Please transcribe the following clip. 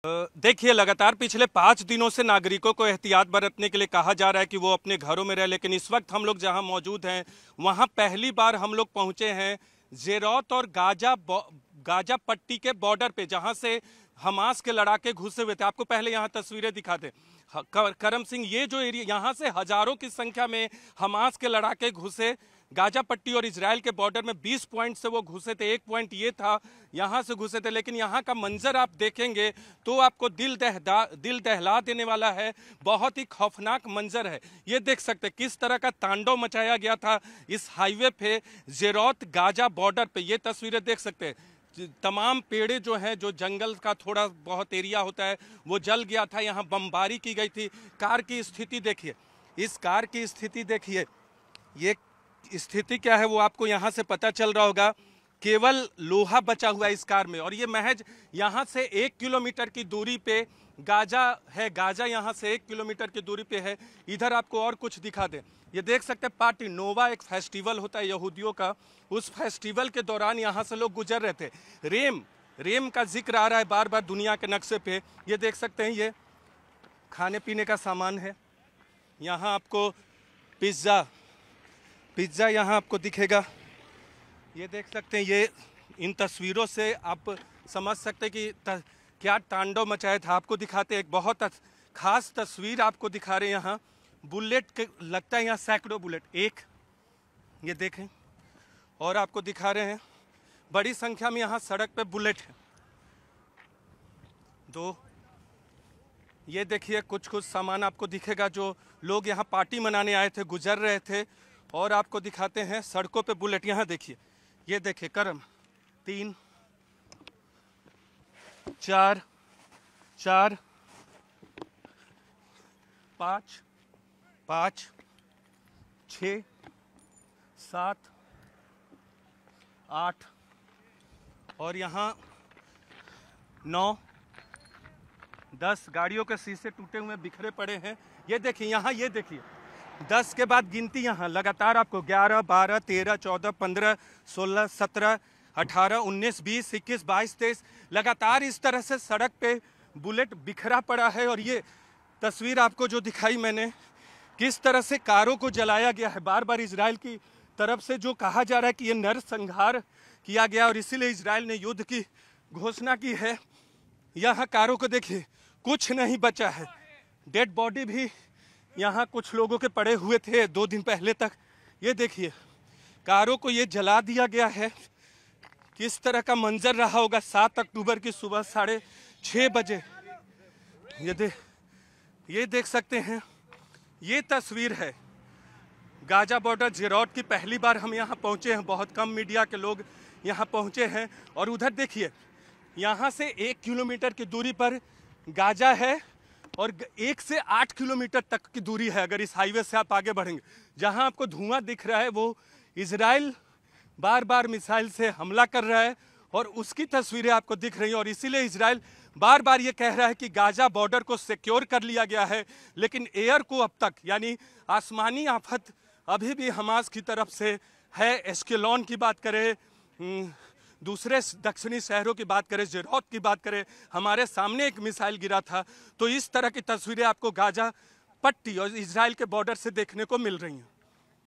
देखिए, लगातार पिछले 5 दिनों से नागरिकों को एहतियात बरतने के लिए कहा जा रहा है कि वो अपने घरों में रहे, लेकिन इस वक्त हम लोग जहां मौजूद हैं वहां पहली बार हम लोग पहुंचे हैं ज़ेरौत और गाजा पट्टी के बॉर्डर पे, जहां से हमास के लड़ाके घुसे हुए थे। आपको पहले यहाँ तस्वीरें दिखा दें। करम सिंह, ये जो एरिया, यहाँ से हजारों की संख्या में हमास के लड़ाके घुसे गाजा पट्टी और इजराइल के बॉर्डर में। 20 पॉइंट से वो घुसे थे, एक पॉइंट ये था, यहाँ से घुसे थे। लेकिन यहाँ का मंजर आप देखेंगे तो आपको दिल दहला देने वाला है। बहुत ही खौफनाक मंजर है। ये देख सकते हैं किस तरह का तांडव मचाया गया था इस हाईवे पे ज़ेरौत गाजा बॉर्डर पे। ये तस्वीरें देख सकते हैं। तमाम पेड़े जो हैं, जो जंगल का थोड़ा बहुत एरिया होता है, वो जल गया था। यहाँ बमबारी की गई थी। कार की स्थिति देखिए, इस कार की स्थिति देखिए। ये स्थिति क्या है वो आपको यहाँ से पता चल रहा होगा। केवल लोहा बचा हुआ है इस कार में, और ये महज यहाँ से 1 किलोमीटर की दूरी पे गाजा है। गाजा यहाँ से 1 किलोमीटर की दूरी पे है। इधर आपको और कुछ दिखा दें। ये देख सकते हैं पार्टी नोवा, एक फेस्टिवल होता है यहूदियों का। उस फेस्टिवल के दौरान यहाँ से लोग गुजर रहे थे। रेम का जिक्र आ रहा है बार बार दुनिया के नक्शे पे। ये देख सकते हैं, ये खाने पीने का सामान है। यहाँ आपको पिज्ज़ा यहाँ आपको दिखेगा। ये देख सकते हैं। ये इन तस्वीरों से आप समझ सकते हैं कि क्या तांडव मचाया था। आपको दिखाते हैं, एक बहुत खास तस्वीर आपको दिखा रहे हैं। यहाँ बुलेट के लगता है यहाँ सैकड़ों बुलेट, एक ये देखें, और आपको दिखा रहे हैं बड़ी संख्या में यहाँ सड़क पे बुलेट है। दो ये देखिए, कुछ सामान आपको दिखेगा जो लोग यहाँ पार्टी मनाने आए थे, गुजर रहे थे। और आपको दिखाते हैं सड़कों पे बुलेट। यहाँ देखिए, ये देखिए करम 3 4 5 5 6 7 8 और यहाँ 9 10 गाड़ियों के शीशे टूटे हुए बिखरे पड़े हैं। ये देखिए यहाँ, ये देखिए 10 के बाद गिनती यहाँ लगातार आपको 11 12 13 14 15 16 17 18 19 20 21 22 23 लगातार इस तरह से सड़क पे बुलेट बिखरा पड़ा है। और ये तस्वीर आपको जो दिखाई मैंने, किस तरह से कारों को जलाया गया है। बार बार इजराइल की तरफ से जो कहा जा रहा है कि ये नरसंहार किया गया और इसीलिए इजराइल ने युद्ध की घोषणा की है। यहाँ कारों को देखिए, कुछ नहीं बचा है। डेड बॉडी भी यहाँ कुछ लोगों के पड़े हुए थे 2 दिन पहले तक। ये देखिए, कारों को ये जला दिया गया है। किस तरह का मंजर रहा होगा 7 अक्टूबर की सुबह 6:30 बजे। ये देख सकते हैं, ये तस्वीर है गाजा बॉर्डर ज़ेरौत की। पहली बार हम यहाँ पहुँचे हैं, बहुत कम मीडिया के लोग यहाँ पहुँचे हैं। और उधर देखिए, यहाँ से 1 किलोमीटर की दूरी पर गाजा है और 1 से 8 किलोमीटर तक की दूरी है अगर इस हाईवे से आप आगे बढ़ेंगे। जहाँ आपको धुआं दिख रहा है वो इजराइल बार बार मिसाइल से हमला कर रहा है और उसकी तस्वीरें आपको दिख रही हैं। और इसीलिए इजराइल बार बार ये कह रहा है कि गाजा बॉर्डर को सिक्योर कर लिया गया है, लेकिन एयर को अब तक, यानी आसमानी आफत अभी भी हमास की तरफ से है। एश्केलॉन की बात करें, दूसरे दक्षिणी शहरों की बात करें, ज़ेरौत की बात करें, हमारे सामने एक मिसाइल गिरा था। तो इस तरह की तस्वीरें आपको गाजा पट्टी और इजराइल के बॉर्डर से देखने को मिल रही हैं।